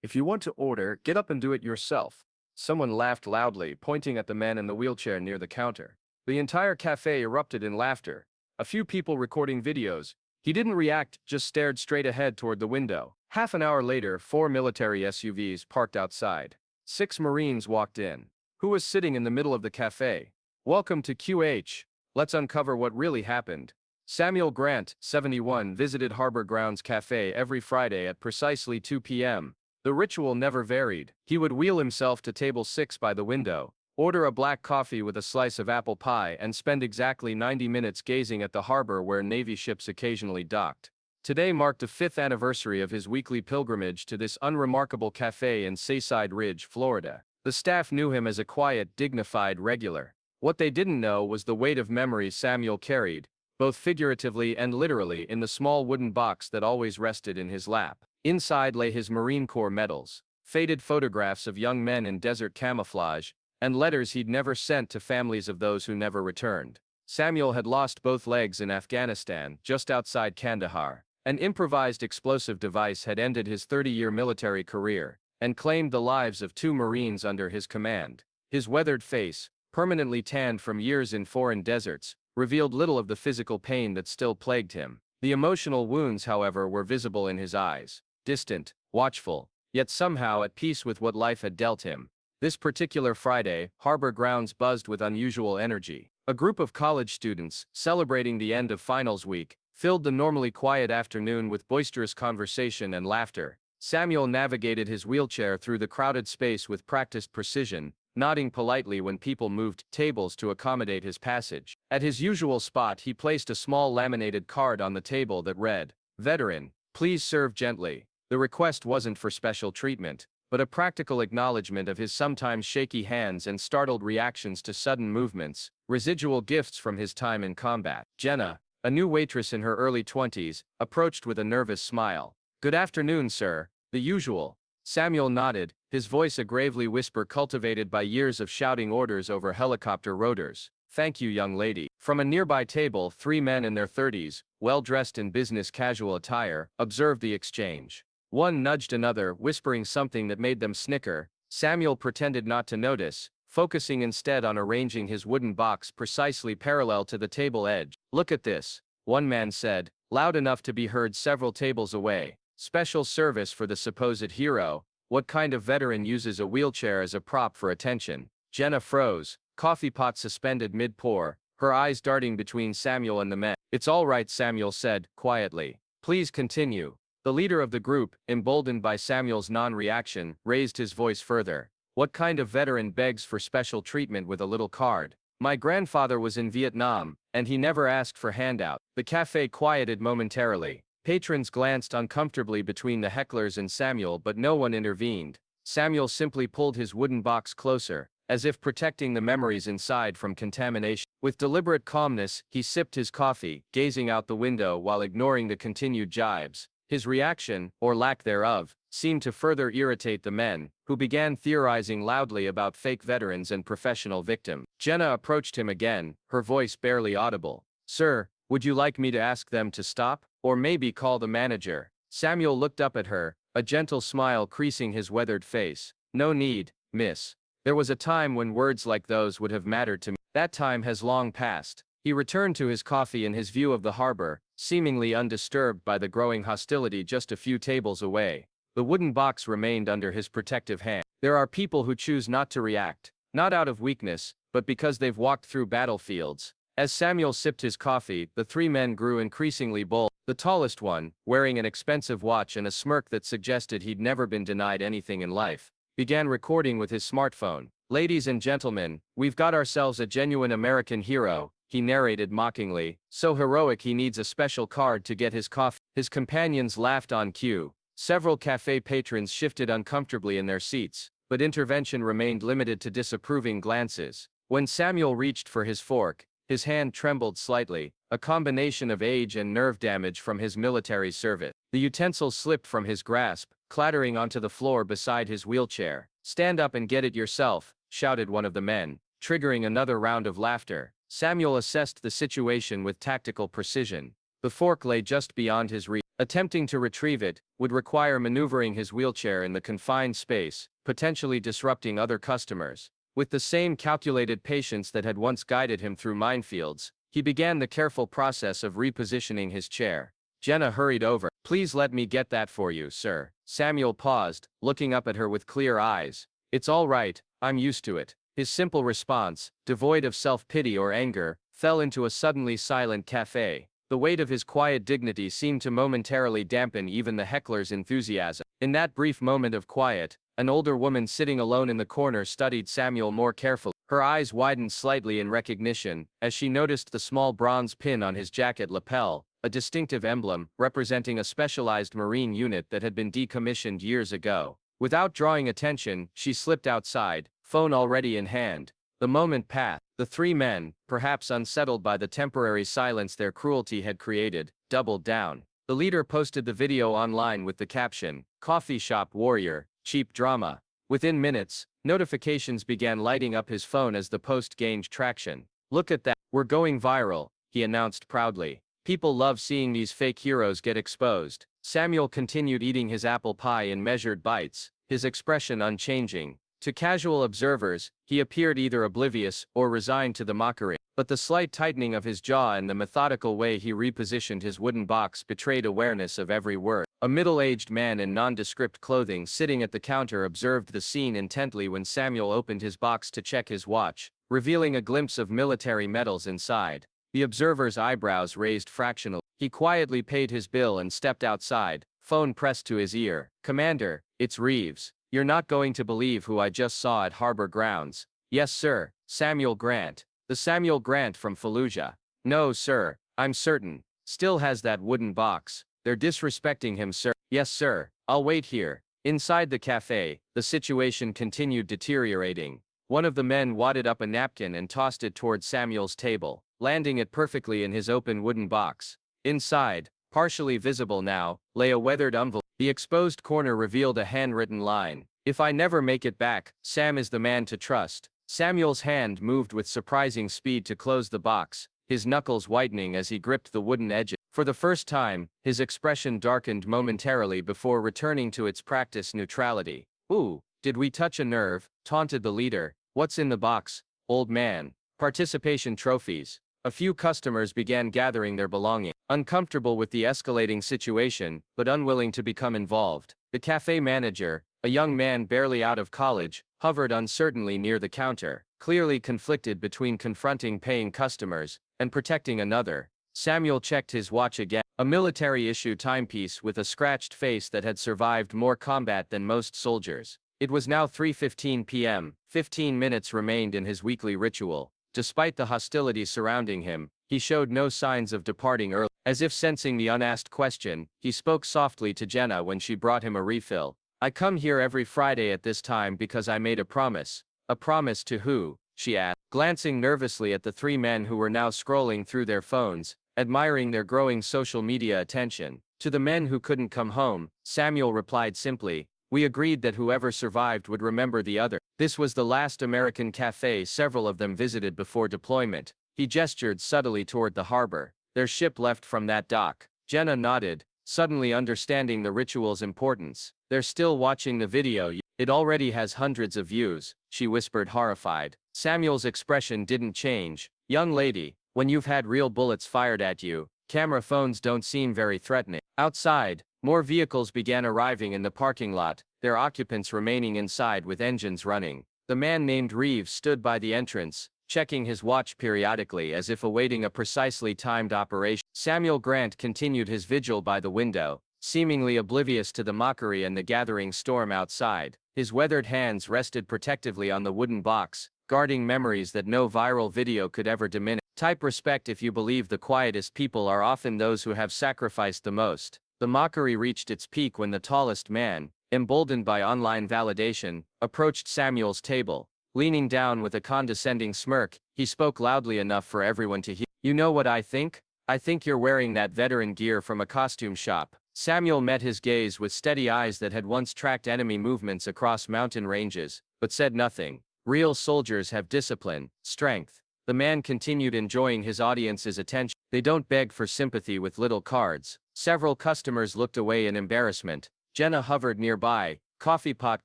If you want to order, get up and do it yourself. Someone laughed loudly, pointing at the man in the wheelchair near the counter. The entire cafe erupted in laughter. A few people recording videos. He didn't react, just stared straight ahead toward the window. Half an hour later, 4 military SUVs parked outside. 6 Marines walked in. Who was sitting in the middle of the cafe? Welcome to QH. Let's uncover what really happened. Samuel Grant, 71, visited Harbor Grounds Café every Friday at precisely 2 p.m. The ritual never varied. He would wheel himself to table 6 by the window, order a black coffee with a slice of apple pie, and spend exactly 90 minutes gazing at the harbor where Navy ships occasionally docked. Today marked the 5th anniversary of his weekly pilgrimage to this unremarkable cafe in Seaside Ridge, Florida. The staff knew him as a quiet, dignified regular. What they didn't know was the weight of memories Samuel carried, both figuratively and literally, in the small wooden box that always rested in his lap. Inside lay his Marine Corps medals, faded photographs of young men in desert camouflage, and letters he'd never sent to families of those who never returned. Samuel had lost both legs in Afghanistan, just outside Kandahar. An improvised explosive device had ended his 30-year military career, and claimed the lives of 2 Marines under his command. His weathered face, permanently tanned from years in foreign deserts, revealed little of the physical pain that still plagued him. The emotional wounds, however, were visible in his eyes. Distant, watchful, yet somehow at peace with what life had dealt him. This particular Friday, Harbor Grounds buzzed with unusual energy. A group of college students, celebrating the end of finals week, filled the normally quiet afternoon with boisterous conversation and laughter. Samuel navigated his wheelchair through the crowded space with practiced precision, nodding politely when people moved tables to accommodate his passage. At his usual spot, he placed a small laminated card on the table that read, "Veteran, please serve gently." The request wasn't for special treatment, but a practical acknowledgement of his sometimes shaky hands and startled reactions to sudden movements, residual gifts from his time in combat. Jenna, a new waitress in her early 20s, approached with a nervous smile. "Good afternoon, sir." "The usual." Samuel nodded, his voice a gravely whisper cultivated by years of shouting orders over helicopter rotors. "Thank you, young lady." From a nearby table, 3 men in their 30s, well-dressed in business casual attire, observed the exchange. One nudged another, whispering something that made them snicker. Samuel pretended not to notice, focusing instead on arranging his wooden box precisely parallel to the table edge. "Look at this," one man said, loud enough to be heard several tables away. "Special service for the supposed hero. What kind of veteran uses a wheelchair as a prop for attention?" Jenna froze, coffee pot suspended mid-pour, her eyes darting between Samuel and the men. "It's all right," Samuel said, quietly. "Please continue." The leader of the group, emboldened by Samuel's non-reaction, raised his voice further. "What kind of veteran begs for special treatment with a little card? My grandfather was in Vietnam, and he never asked for handout." The cafe quieted momentarily. Patrons glanced uncomfortably between the hecklers and Samuel, but no one intervened. Samuel simply pulled his wooden box closer, as if protecting the memories inside from contamination. With deliberate calmness, he sipped his coffee, gazing out the window while ignoring the continued jibes. His reaction, or lack thereof, seemed to further irritate the men, who began theorizing loudly about fake veterans and professional victims. Jenna approached him again, her voice barely audible. "Sir, would you like me to ask them to stop? Or maybe call the manager?" Samuel looked up at her, a gentle smile creasing his weathered face. "No need, miss. There was a time when words like those would have mattered to me. That time has long passed." He returned to his coffee and his view of the harbor, seemingly undisturbed by the growing hostility just a few tables away. The wooden box remained under his protective hand. There are people who choose not to react, not out of weakness, but because they've walked through battlefields. As Samuel sipped his coffee, the 3 men grew increasingly bold. The tallest one, wearing an expensive watch and a smirk that suggested he'd never been denied anything in life, began recording with his smartphone. "Ladies and gentlemen, we've got ourselves a genuine American hero," he narrated mockingly. "So heroic he needs a special card to get his coffee." His companions laughed on cue. Several cafe patrons shifted uncomfortably in their seats, but intervention remained limited to disapproving glances. When Samuel reached for his fork, his hand trembled slightly, a combination of age and nerve damage from his military service. The utensil slipped from his grasp, clattering onto the floor beside his wheelchair. "Stand up and get it yourself," shouted one of the men, triggering another round of laughter. Samuel assessed the situation with tactical precision. The fork lay just beyond his reach. Attempting to retrieve it would require maneuvering his wheelchair in the confined space, potentially disrupting other customers. With the same calculated patience that had once guided him through minefields, he began the careful process of repositioning his chair. Jenna hurried over. "Please let me get that for you, sir." Samuel paused, looking up at her with clear eyes. "It's all right, I'm used to it." His simple response, devoid of self-pity or anger, fell into a suddenly silent cafe. The weight of his quiet dignity seemed to momentarily dampen even the heckler's enthusiasm. In that brief moment of quiet, an older woman sitting alone in the corner studied Samuel more carefully. Her eyes widened slightly in recognition, as she noticed the small bronze pin on his jacket lapel, a distinctive emblem representing a specialized Marine unit that had been decommissioned years ago. Without drawing attention, she slipped outside, phone already in hand. The moment passed. The three men, perhaps unsettled by the temporary silence their cruelty had created, doubled down. The leader posted the video online with the caption, "Coffee Shop Warrior, Cheap Drama." Within minutes, notifications began lighting up his phone as the post gained traction. "Look at that, we're going viral," he announced proudly. "People love seeing these fake heroes get exposed." Samuel continued eating his apple pie in measured bites, his expression unchanging. To casual observers, he appeared either oblivious or resigned to the mockery, but the slight tightening of his jaw and the methodical way he repositioned his wooden box betrayed awareness of every word. A middle-aged man in nondescript clothing sitting at the counter observed the scene intently when Samuel opened his box to check his watch, revealing a glimpse of military medals inside. The observer's eyebrows raised fractionally. He quietly paid his bill and stepped outside, phone pressed to his ear. "Commander, it's Reeves. You're not going to believe who I just saw at Harbor Grounds." "Yes, sir, Samuel Grant." "The Samuel Grant from Fallujah?" "No, sir, I'm certain. Still has that wooden box." "They're disrespecting him, sir." "Yes, sir, I'll wait here." Inside the cafe, the situation continued deteriorating. One of the men wadded up a napkin and tossed it toward Samuel's table, landing it perfectly in his open wooden box. Inside, partially visible now, lay a weathered envelope. The exposed corner revealed a handwritten line. "If I never make it back, Sam is the man to trust." Samuel's hand moved with surprising speed to close the box, his knuckles whitening as he gripped the wooden edges. For the first time, his expression darkened momentarily before returning to its practiced neutrality. "Ooh, did we touch a nerve?" taunted the leader. "What's in the box, old man?" "Participation trophies." A few customers began gathering their belongings. Uncomfortable with the escalating situation, but unwilling to become involved, the cafe manager, a young man barely out of college, hovered uncertainly near the counter, clearly conflicted between confronting paying customers and protecting another. Samuel checked his watch again, a military-issue timepiece with a scratched face that had survived more combat than most soldiers. It was now 3:15 p.m., 15 minutes remained in his weekly ritual. Despite the hostility surrounding him, he showed no signs of departing early. As if sensing the unasked question, he spoke softly to Jenna when she brought him a refill. "I come here every Friday at this time because I made a promise." "A promise to who?" she asked, glancing nervously at the three men who were now scrolling through their phones, admiring their growing social media attention. "To the men who couldn't come home," Samuel replied simply. "We agreed that whoever survived would remember the other." This was the last American cafe several of them visited before deployment. He gestured subtly toward the harbor. "Their ship left from that dock." Jenna nodded, suddenly understanding the ritual's importance. "They're still watching the video. It already has hundreds of views," she whispered, horrified. Samuel's expression didn't change. "Young lady, when you've had real bullets fired at you, camera phones don't seem very threatening." Outside, more vehicles began arriving in the parking lot, their occupants remaining inside with engines running. The man named Reeves stood by the entrance, checking his watch periodically as if awaiting a precisely timed operation. Samuel Grant continued his vigil by the window, seemingly oblivious to the mockery and the gathering storm outside. His weathered hands rested protectively on the wooden box, guarding memories that no viral video could ever diminish. Type respect if you believe the quietest people are often those who have sacrificed the most. The mockery reached its peak when the tallest man, emboldened by online validation, approached Samuel's table. Leaning down with a condescending smirk, he spoke loudly enough for everyone to hear. "You know what I think? I think you're wearing that veteran gear from a costume shop." Samuel met his gaze with steady eyes that had once tracked enemy movements across mountain ranges, but said nothing. "Real soldiers have discipline, strength, The man continued enjoying his audience's attention. They don't beg for sympathy with little cards. Several customers looked away in embarrassment. Jenna hovered nearby, coffee pot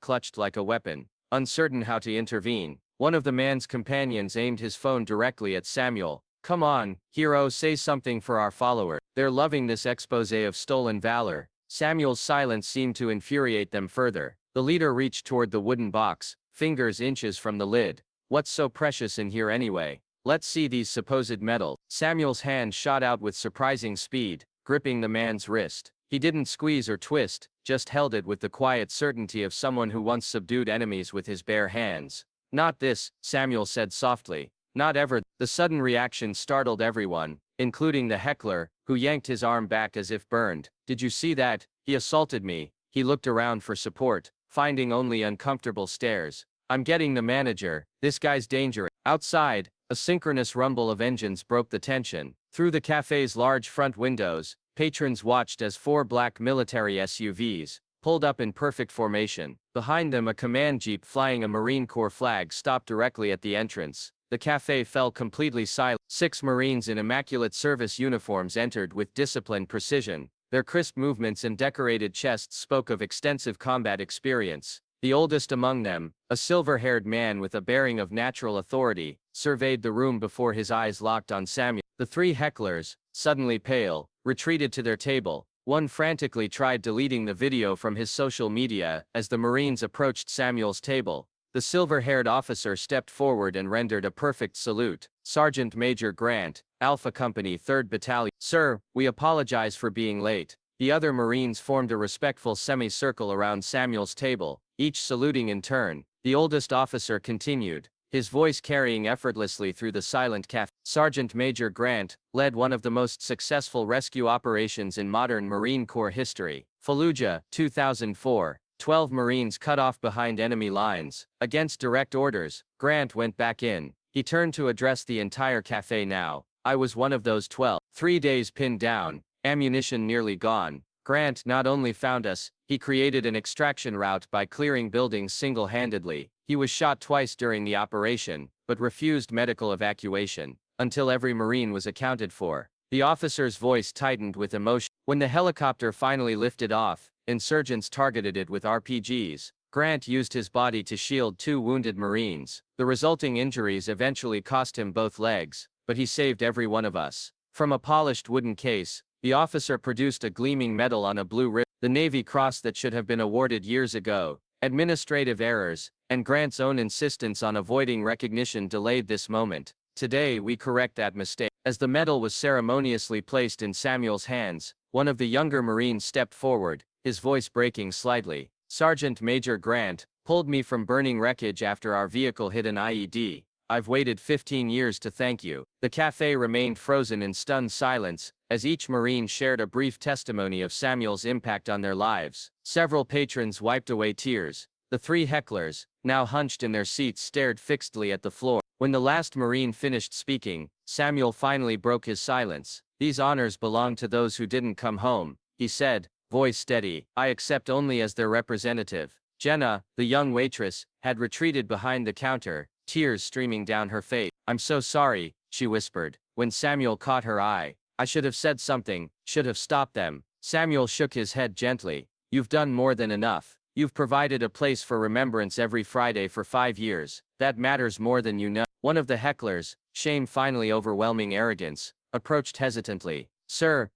clutched like a weapon, uncertain how to intervene. One of the man's companions aimed his phone directly at Samuel. Come on, hero, say something for our follower. They're loving this expose of stolen valor. Samuel's silence seemed to infuriate them further. The leader reached toward the wooden box, fingers inches from the lid. What's so precious in here anyway? Let's see these supposed medals. Samuel's hand shot out with surprising speed, gripping the man's wrist. He didn't squeeze or twist, just held it with the quiet certainty of someone who once subdued enemies with his bare hands. Not this, Samuel said softly. Not ever. The sudden reaction startled everyone, including the heckler, who yanked his arm back as if burned. Did you see that? He assaulted me. He looked around for support, finding only uncomfortable stares. I'm getting the manager. This guy's dangerous. Outside, a synchronous rumble of engines broke the tension. Through the cafe's large front windows, patrons watched as 4 black military SUVs pulled up in perfect formation. Behind them, a command jeep flying a Marine Corps flag stopped directly at the entrance. The cafe fell completely silent. 6 Marines in immaculate service uniforms entered with disciplined precision. Their crisp movements and decorated chests spoke of extensive combat experience. The oldest among them, a silver-haired man with a bearing of natural authority, surveyed the room before his eyes locked on Samuel. The 3 hecklers, suddenly pale, retreated to their table. One frantically tried deleting the video from his social media as the Marines approached Samuel's table. The silver-haired officer stepped forward and rendered a perfect salute. Sergeant Major Grant, Alpha Company 3rd Battalion. Sir, we apologize for being late. The other Marines formed a respectful semicircle around Samuel's table, each saluting in turn. The oldest officer continued, his voice carrying effortlessly through the silent cafe. Sergeant Major Grant led one of the most successful rescue operations in modern Marine Corps history. Fallujah, 2004. 12 Marines cut off behind enemy lines. Against direct orders, Grant went back in. He turned to address the entire cafe now. I was one of those 12. 3 days pinned down, ammunition nearly gone. Grant not only found us, he created an extraction route by clearing buildings single-handedly. He was shot twice during the operation, but refused medical evacuation, until every Marine was accounted for. The officer's voice tightened with emotion. When the helicopter finally lifted off, insurgents targeted it with RPGs. Grant used his body to shield 2 wounded Marines. The resulting injuries eventually cost him both legs, but he saved every one of us. From a polished wooden case, the officer produced a gleaming medal on a blue ribbon. The Navy Cross that should have been awarded years ago. Administrative errors, and Grant's own insistence on avoiding recognition delayed this moment. Today we correct that mistake. As the medal was ceremoniously placed in Samuel's hands, one of the younger Marines stepped forward, his voice breaking slightly. Sergeant Major Grant pulled me from burning wreckage after our vehicle hit an IED. I've waited 15 years to thank you. The cafe remained frozen in stunned silence, as each Marine shared a brief testimony of Samuel's impact on their lives. Several patrons wiped away tears. The 3 hecklers, now hunched in their seats, stared fixedly at the floor. When the last Marine finished speaking, Samuel finally broke his silence. These honors belong to those who didn't come home, he said, voice steady. I accept only as their representative. Jenna, the young waitress, had retreated behind the counter, tears streaming down her face. I'm so sorry, she whispered, when Samuel caught her eye. I should have said something, should have stopped them. Samuel shook his head gently. You've done more than enough. You've provided a place for remembrance every Friday for 5 years. That matters more than you know. One of the hecklers, shame finally overwhelming arrogance, approached hesitantly. Sir,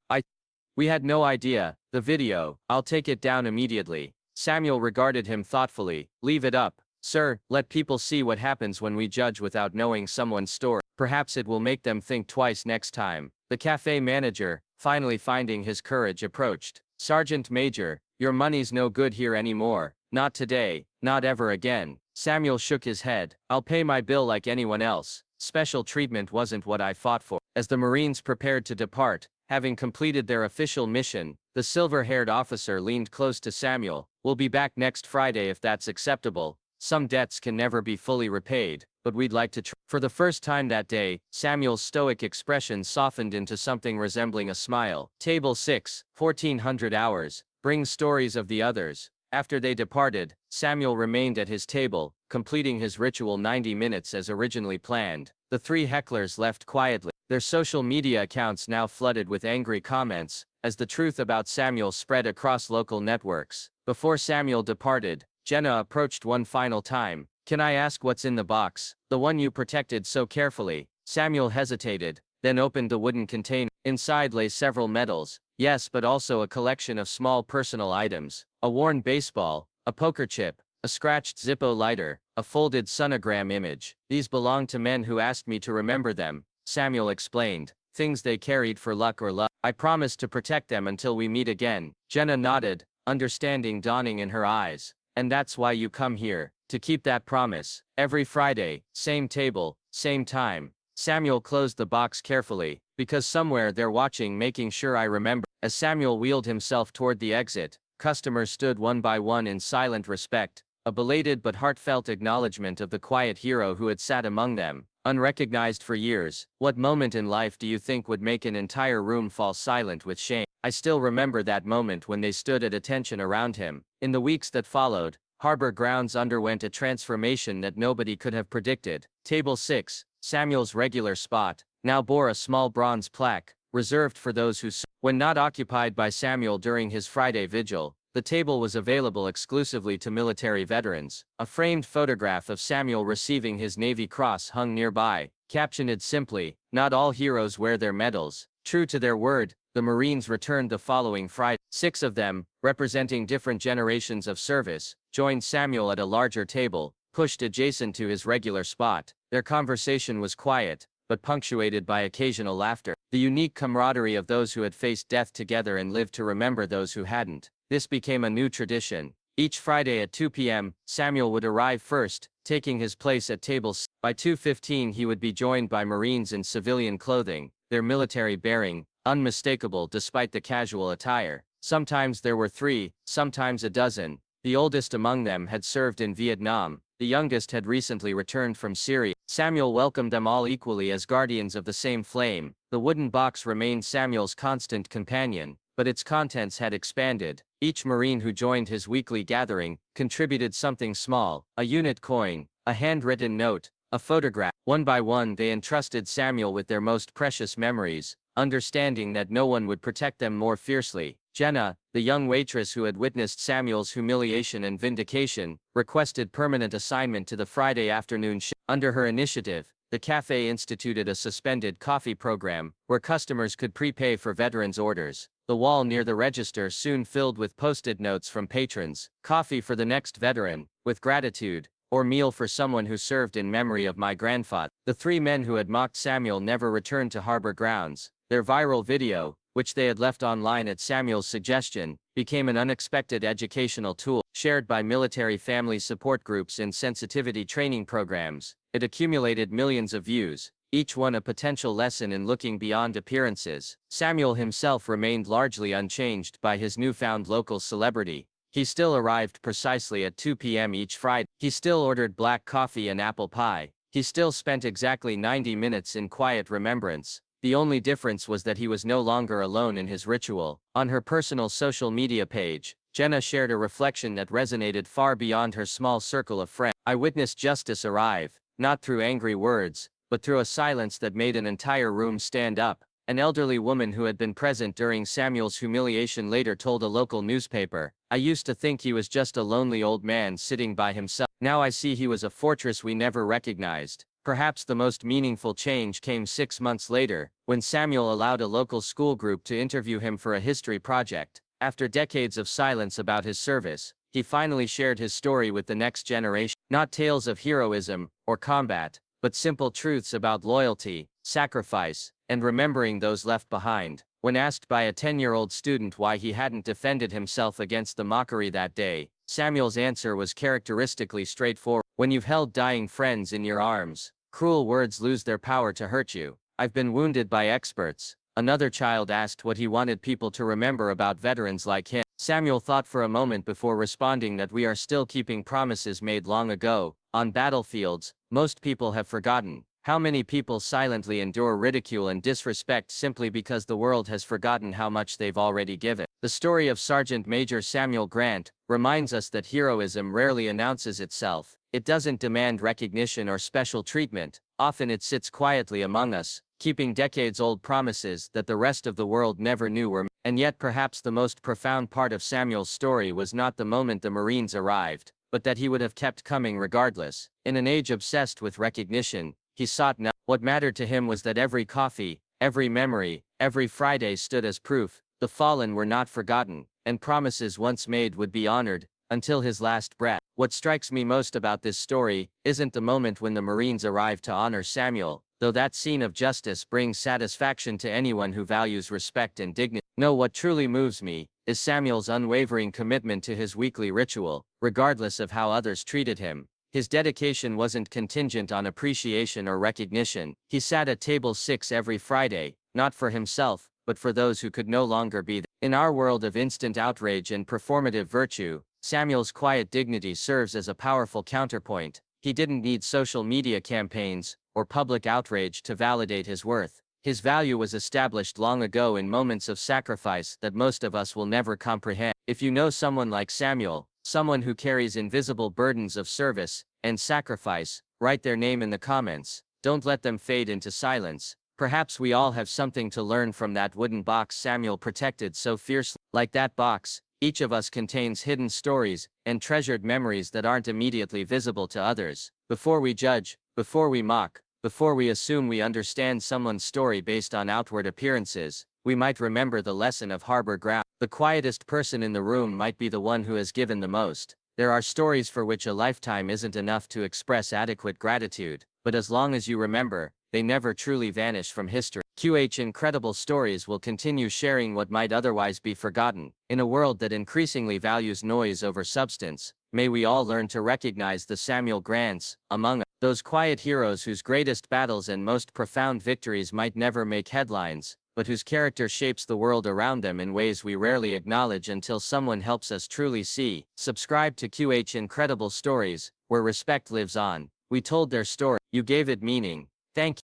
we had no idea. The video, I'll take it down immediately. Samuel regarded him thoughtfully. Leave it up. Sir, let people see what happens when we judge without knowing someone's story. Perhaps it will make them think twice next time. The cafe manager, finally finding his courage, approached. Sergeant Major, your money's no good here anymore. Not today, not ever again. Samuel shook his head. I'll pay my bill like anyone else. Special treatment wasn't what I fought for. As the Marines prepared to depart, having completed their official mission, the silver-haired officer leaned close to Samuel. We'll be back next Friday if that's acceptable. Some debts can never be fully repaid, but we'd like to try. For the first time that day, Samuel's stoic expression softened into something resembling a smile. Table 6, 1400 hours, brings stories of the others. After they departed, Samuel remained at his table, completing his ritual 90 minutes as originally planned. The three hecklers left quietly, their social media accounts now flooded with angry comments, as the truth about Samuel spread across local networks. Before Samuel departed, Jenna approached one final time. "Can I ask what's in the box? The one you protected so carefully?" Samuel hesitated, then opened the wooden container. Inside lay several medals, yes, but also a collection of small personal items. A worn baseball, a poker chip, a scratched Zippo lighter, a folded sonogram image. "These belong to men who asked me to remember them," Samuel explained. "Things they carried for luck or love. I promised to protect them until we meet again." Jenna nodded, understanding dawning in her eyes. "And that's why you come here, to keep that promise. Every Friday, same table, same time." Samuel closed the box carefully, because somewhere they're watching, making sure I remember. As Samuel wheeled himself toward the exit, customers stood one by one in silent respect, a belated but heartfelt acknowledgement of the quiet hero who had sat among them, unrecognized for years. What moment in life do you think would make an entire room fall silent with shame? I still remember that moment when they stood at attention around him. In the weeks that followed, Harbor Grounds underwent a transformation that nobody could have predicted. Table 6, Samuel's regular spot, now bore a small bronze plaque, reserved for those who served. When not occupied by Samuel during his Friday vigil, the table was available exclusively to military veterans. A framed photograph of Samuel receiving his Navy Cross hung nearby, captioned simply, "Not all heroes wear their medals." True to their word, the Marines returned the following Friday. 6 of them, representing different generations of service, joined Samuel at a larger table, pushed adjacent to his regular spot. Their conversation was quiet, but punctuated by occasional laughter. The unique camaraderie of those who had faced death together and lived to remember those who hadn't. This became a new tradition. Each Friday at 2 p.m., Samuel would arrive first, taking his place at table 6. By 2:15 he would be joined by Marines in civilian clothing, their military bearing unmistakable despite the casual attire. Sometimes there were 3, sometimes a dozen. The oldest among them had served in Vietnam, the youngest had recently returned from Syria. Samuel welcomed them all equally as guardians of the same flame. The wooden box remained Samuel's constant companion, but its contents had expanded. Each Marine who joined his weekly gathering contributed something small, a unit coin, a handwritten note, a photograph. One by one they entrusted Samuel with their most precious memories, understanding that no one would protect them more fiercely. Jenna, the young waitress who had witnessed Samuel's humiliation and vindication, requested permanent assignment to the Friday afternoon shift. Under her initiative, the cafe instituted a suspended coffee program, where customers could prepay for veterans' orders. The wall near the register soon filled with post-it notes from patrons: "Coffee for the next veteran, with gratitude," or "Meal for someone who served in memory of my grandfather." The 3 men who had mocked Samuel never returned to Harbor Grounds. Their viral video, which they had left online at Samuel's suggestion, became an unexpected educational tool, shared by military family support groups and sensitivity training programs. It accumulated millions of views, each one a potential lesson in looking beyond appearances. Samuel himself remained largely unchanged by his newfound local celebrity. He still arrived precisely at 2 p.m. each Friday. He still ordered black coffee and apple pie. He still spent exactly 90 minutes in quiet remembrance. The only difference was that he was no longer alone in his ritual. On her personal social media page, Jenna shared a reflection that resonated far beyond her small circle of friends. "I witnessed justice arrive, not through angry words, but through a silence that made an entire room stand up." An elderly woman who had been present during Samuel's humiliation later told a local newspaper, "I used to think he was just a lonely old man sitting by himself. Now I see he was a fortress we never recognized." Perhaps the most meaningful change came 6 months later, when Samuel allowed a local school group to interview him for a history project. After decades of silence about his service, he finally shared his story with the next generation. Not tales of heroism or combat, but simple truths about loyalty, sacrifice, and remembering those left behind. When asked by a 10-year-old student why he hadn't defended himself against the mockery that day, Samuel's answer was characteristically straightforward. "When you've held dying friends in your arms, cruel words lose their power to hurt you. I've been wounded by experts." Another child asked what he wanted people to remember about veterans like him. Samuel thought for a moment before responding that we are still keeping promises made long ago. On battlefields, most people have forgotten. How many people silently endure ridicule and disrespect simply because the world has forgotten how much they've already given? The story of Sergeant Major Samuel Grant reminds us that heroism rarely announces itself. It doesn't demand recognition or special treatment. Often it sits quietly among us, keeping decades-old promises that the rest of the world never knew were. And yet perhaps the most profound part of Samuel's story was not the moment the Marines arrived, but that he would have kept coming regardless. In an age obsessed with recognition, he sought now. What mattered to him was that every coffee, every memory, every Friday stood as proof. The fallen were not forgotten, and promises once made would be honored, until his last breath. What strikes me most about this story isn't the moment when the Marines arrive to honor Samuel, though that scene of justice brings satisfaction to anyone who values respect and dignity. No, what truly moves me is Samuel's unwavering commitment to his weekly ritual, regardless of how others treated him. His dedication wasn't contingent on appreciation or recognition. He sat at table 6 every Friday, not for himself, but for those who could no longer be there. In our world of instant outrage and performative virtue, Samuel's quiet dignity serves as a powerful counterpoint. He didn't need social media campaigns or public outrage to validate his worth. His value was established long ago in moments of sacrifice that most of us will never comprehend. If you know someone like Samuel, someone who carries invisible burdens of service and sacrifice, write their name in the comments. Don't let them fade into silence. Perhaps we all have something to learn from that wooden box Samuel protected so fiercely. Like that box, each of us contains hidden stories and treasured memories that aren't immediately visible to others. Before we judge, before we mock, before we assume we understand someone's story based on outward appearances, we might remember the lesson of Harbor Grounds. The quietest person in the room might be the one who has given the most. There are stories for which a lifetime isn't enough to express adequate gratitude, but as long as you remember, they never truly vanish from history. Incredible Stories will continue sharing what might otherwise be forgotten. In a world that increasingly values noise over substance, may we all learn to recognize the Samuel Grants among us, those quiet heroes whose greatest battles and most profound victories might never make headlines, but whose character shapes the world around them in ways we rarely acknowledge until someone helps us truly see. Subscribe to Incredible Stories, where respect lives on. We told their story, you gave it meaning. Thank you.